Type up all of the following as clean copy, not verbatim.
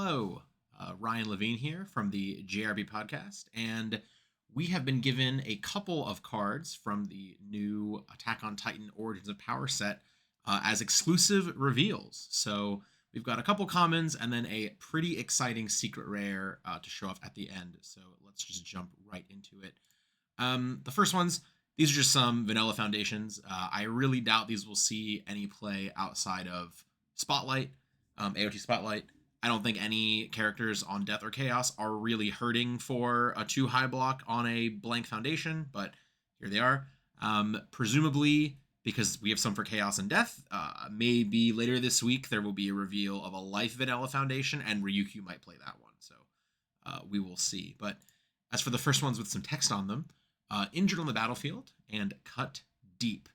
Hello, Ryan Levine here from the JRB podcast, and we have been given a couple of cards from the new Attack on Titan Origins of Power set as exclusive reveals. So we've got a couple commons and then a pretty exciting secret rare to show off at the end. So let's just jump right into it. The first ones, these are just some vanilla foundations. I really doubt these will see any play outside of Spotlight, AOT Spotlight. I don't think any characters on Death or Chaos are really hurting for a 2 high block on a blank foundation, but here they are. Presumably, because we have some for Chaos and Death, maybe later this week there will be a reveal of a Life Vanilla Foundation, and Ryukyu might play that one, so we will see. But as for the first ones with some text on them, Injured on the Battlefield and Cut Deep.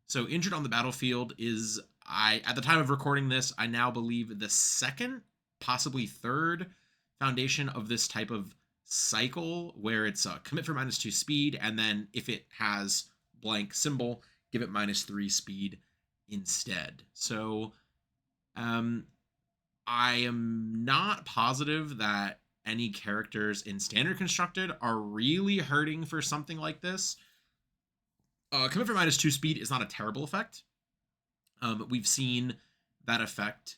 So Injured on the Battlefield is, at the time of recording this, I now believe the second, possibly third foundation of this type of cycle where it's a commit for -2 speed, and then if it has blank symbol, give it -3 speed instead. So I am not positive that any characters in Standard Constructed are really hurting for something like this. Commit for -2 speed is not a terrible effect. We've seen that effect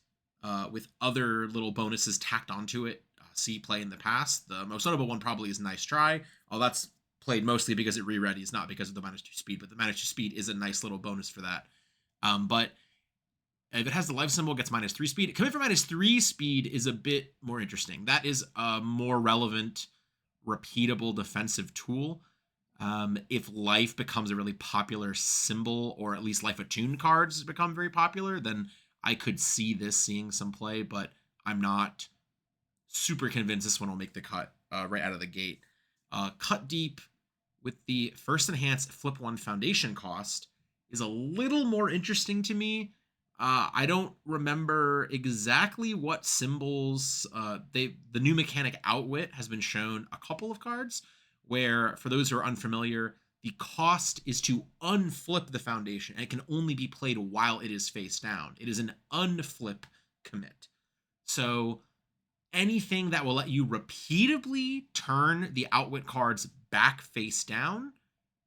with other little bonuses tacked onto it, see play in the past. The most notable one probably is Nice Try. Oh, that's played mostly because it re-readies, not because of the -2 speed, but the -2 speed is a nice little bonus for that. But if it has the life symbol, it gets -3 speed. Commit for -3 speed is a bit more interesting. That is a more relevant, repeatable defensive tool. If life becomes a really popular symbol, or at least life attuned cards become very popular, then I could see this seeing some play, but I'm not super convinced this one will make the cut right out of the gate. Cut Deep with the first enhanced flip 1 foundation cost is a little more interesting to me. I don't remember exactly what symbols the new mechanic Outwit has been shown a couple of cards where, for those who are unfamiliar, the cost is to unflip the foundation, and it can only be played while it is face down. It is an unflip commit. So anything that will let you repeatedly turn the Outwit cards back face down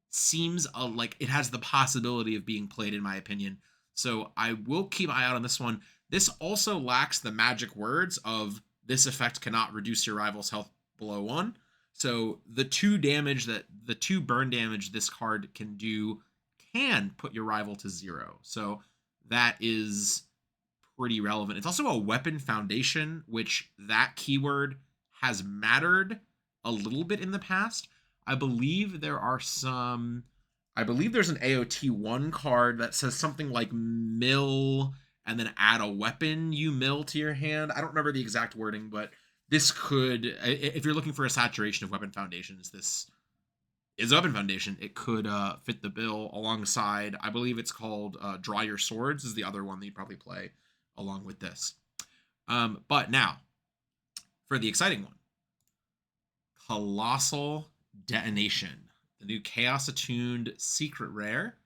seems like it has the possibility of being played, in my opinion. So I will keep an eye out on this one. This also lacks the magic words of this effect cannot reduce your rival's health below 1. So the 2 burn damage this card can do can put your rival to 0. So that is pretty relevant. It's also a weapon foundation, which that keyword has mattered a little bit in the past. I believe there's an AOT 1 card that says something like mill and then add a weapon you mill to your hand. I don't remember the exact wording, but this could, if you're looking for a saturation of weapon foundations, this is a weapon foundation. It could fit the bill alongside, I believe it's called Draw Your Swords is the other one that you probably play along with this. But now, for the exciting one, Colossal Detonation, the new Chaos Attuned secret rare.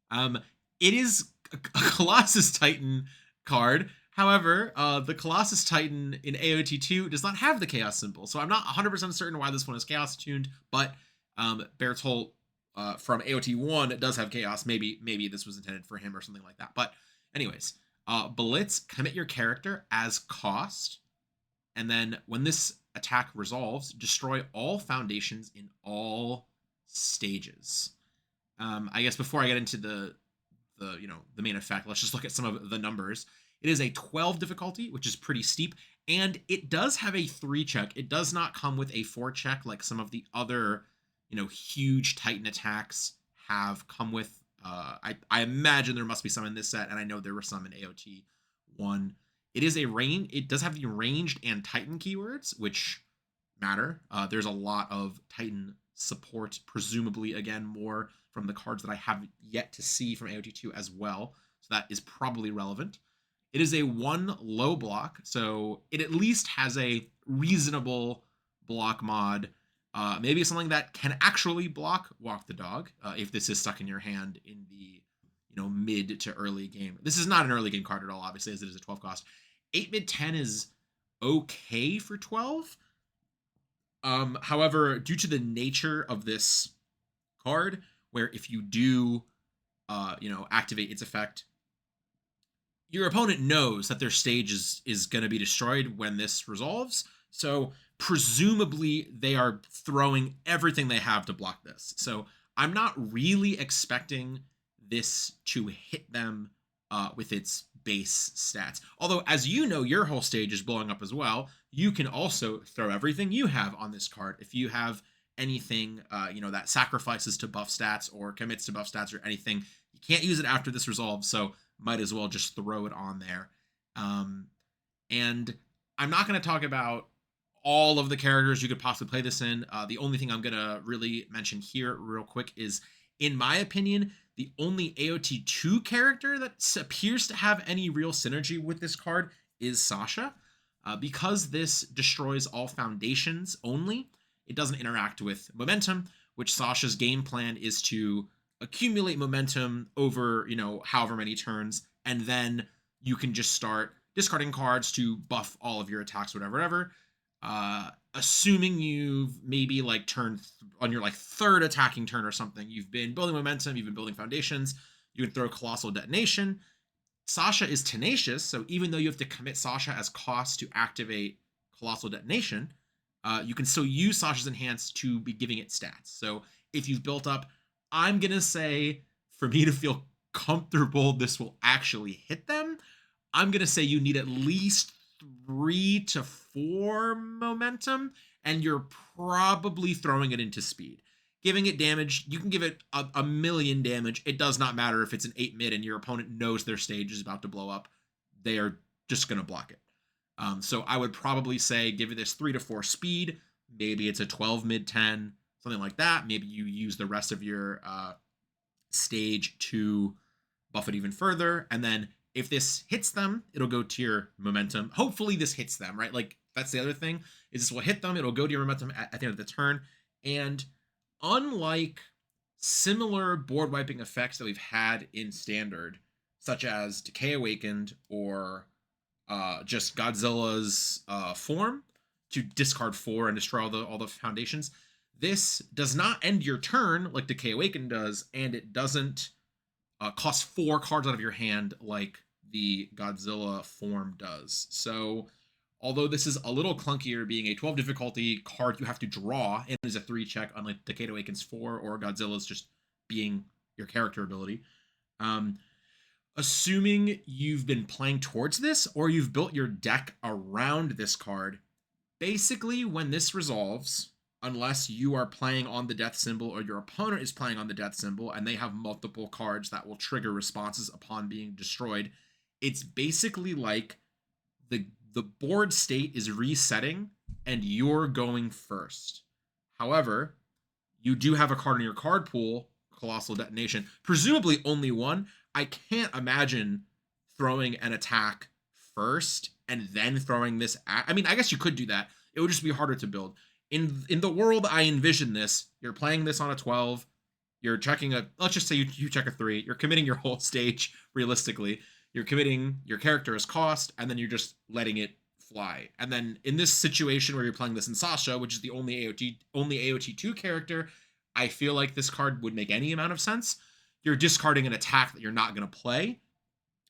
It is a Colossus Titan card. However, the Colossus Titan in AOT 2 does not have the Chaos symbol, so I'm not 100% certain why this one is Chaos Attuned, but Bertolt from AOT 1 does have Chaos. Maybe this was intended for him or something like that. But anyways, Blitz, commit your character as cost, and then when this attack resolves, destroy all foundations in all stages. I guess before I get into the main effect, let's just look at some of the numbers. It is a 12 difficulty, which is pretty steep, and it does have a 3 check. It does not come with a 4 check like some of the other, huge Titan attacks have come with. I imagine there must be some in this set, and I know there were some in AOT 1. It does have the ranged and Titan keywords, which matter. There's a lot of Titan support, presumably, again, more from the cards that I have yet to see from AOT 2 as well. So that is probably relevant. It is a 1 low block, so it at least has a reasonable block mod. Maybe something that can actually block Walk the Dog, if this is stuck in your hand in the mid to early game. This is not an early game card at all, obviously, as it is a 12 cost. 8 mid 10 is okay for 12. However, due to the nature of this card, where if you do, activate its effect, your opponent knows that their stage is going to be destroyed when this resolves. So presumably they are throwing everything they have to block this. So I'm not really expecting this to hit them with its base stats. Although, as you know, your whole stage is blowing up as well. You can also throw everything you have on this card. If you have anything, that sacrifices to buff stats or commits to buff stats or anything, you can't use it after this resolves. So might as well just throw it on there. And I'm not going to talk about all of the characters you could possibly play this in. The only thing I'm going to really mention here real quick is, in my opinion, the only AOT 2 character that appears to have any real synergy with this card is Sasha. Because this destroys all foundations only, it doesn't interact with momentum, which Sasha's game plan is to accumulate momentum over, however many turns, and then you can just start discarding cards to buff all of your attacks, whatever. Assuming you've maybe on your third attacking turn or something, you've been building momentum, you've been building foundations, you can throw Colossal Detonation. Sasha is tenacious, so even though you have to commit Sasha as cost to activate Colossal Detonation, you can still use Sasha's Enhance to be giving it stats. So if you've built up, I'm going to say, for me to feel comfortable this will actually hit them, I'm going to say you need at least 3 to 4 momentum, and you're probably throwing it into speed. Giving it damage, you can give it a million damage. It does not matter if it's an 8 mid and your opponent knows their stage is about to blow up. They are just going to block it. So I would probably say give it this 3 to 4 speed. Maybe it's a 12 mid 10, something like that. Maybe you use the rest of your stage to buff it even further. And then if this hits them, it'll go to your momentum. Hopefully this hits them, right? That's the other thing, is this will hit them. It'll go to your momentum at the end of the turn. And unlike similar board wiping effects that we've had in Standard, such as Decay Awakened or just Godzilla's form to discard 4 and destroy all the foundations, this does not end your turn like Decay Awakened does, and it doesn't cost 4 cards out of your hand like the Godzilla form does. So although this is a little clunkier, being a 12 difficulty card you have to draw and is a 3 check, unlike Decay Awakens 4 or Godzilla's just being your character ability. Assuming you've been playing towards this or you've built your deck around this card, basically when this resolves, unless you are playing on the death symbol or your opponent is playing on the death symbol and they have multiple cards that will trigger responses upon being destroyed, it's basically like the board state is resetting and you're going first. However, you do have a card in your card pool, Colossal Detonation, presumably only one. I can't imagine throwing an attack first and then throwing this at, I mean, I guess you could do that. It would just be harder to build. In the world I envision this, you're playing this on a 12, you're checking let's just say you check a 3, you're committing your whole stage realistically, you're committing your character as cost, and then you're just letting it fly. And then in this situation where you're playing this in Sasha, which is the only AOT 2 character, I feel like this card would make any amount of sense. You're discarding an attack that you're not going to play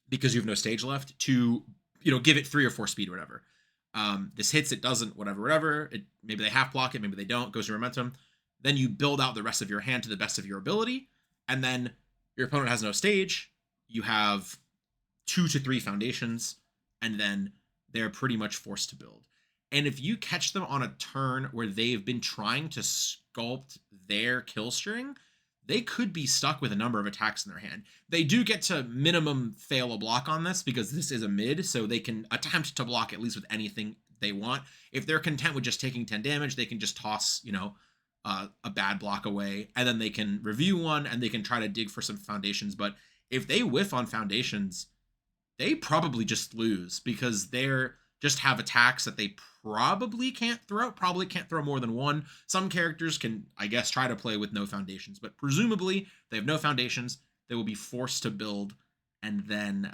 because you have no stage left to, give it 3 or 4 speed or whatever. This hits, it doesn't, whatever. Maybe they half block it, maybe they don't, goes to momentum. Then you build out the rest of your hand to the best of your ability, and then your opponent has no stage. You have 2 to 3 foundations, and then they're pretty much forced to build. And if you catch them on a turn where they've been trying to sculpt their kill string, they could be stuck with a number of attacks in their hand. They do get to minimum fail a block on this because this is a mid, so they can attempt to block at least with anything they want. If they're content with just taking 10 damage, they can just toss, a bad block away, and then they can review one and they can try to dig for some foundations. But if they whiff on foundations, they probably just lose because they're just have attacks that they probably can't throw more than one. Some characters can, I guess, try to play with no foundations, but presumably they have no foundations. They will be forced to build, and then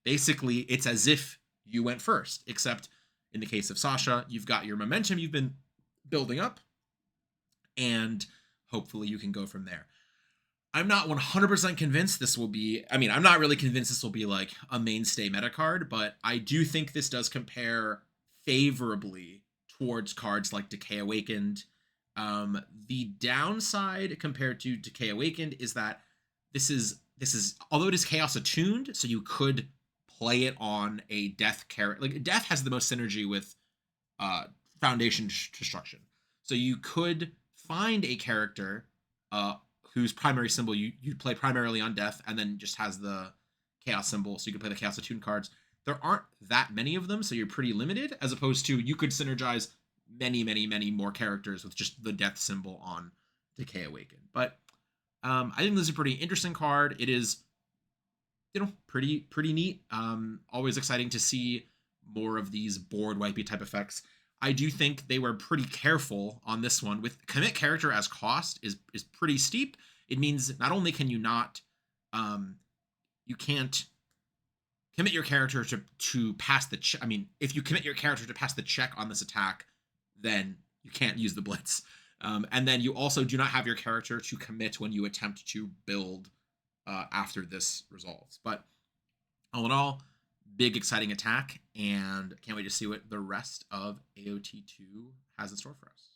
basically it's as if you went first, except In the case of Sasha, you've got your momentum you've been building up, and hopefully you can go from there. I'm not 100% convinced this will be, I mean, I'm not really convinced this will be like a mainstay meta card, but I do think this does compare favorably towards cards like Decay Awakened. The downside compared to Decay Awakened is that this is although it is chaos attuned, so you could play it on a death character. Like death has the most synergy with uh foundation destruction. So you could find a character uh whose primary symbol you play primarily on death and then just has the chaos symbol, so you can play the chaos attuned cards. There aren't that many of them, so you're pretty limited, as opposed to you could synergize many more characters with just the death symbol on Decay Awakened. But I think this is a pretty interesting card. It is, pretty neat. Always exciting to see more of these board wipey type effects. I do think they were pretty careful on this one. With commit character as cost is pretty steep. It means not only can you not, you can't commit your character to pass the check. I mean, if you commit your character to pass the check on this attack, then you can't use the blitz. And then you also do not have your character to commit when you attempt to build after this resolves. But all in all, big exciting attack, and can't wait to see what the rest of AOT2 has in store for us.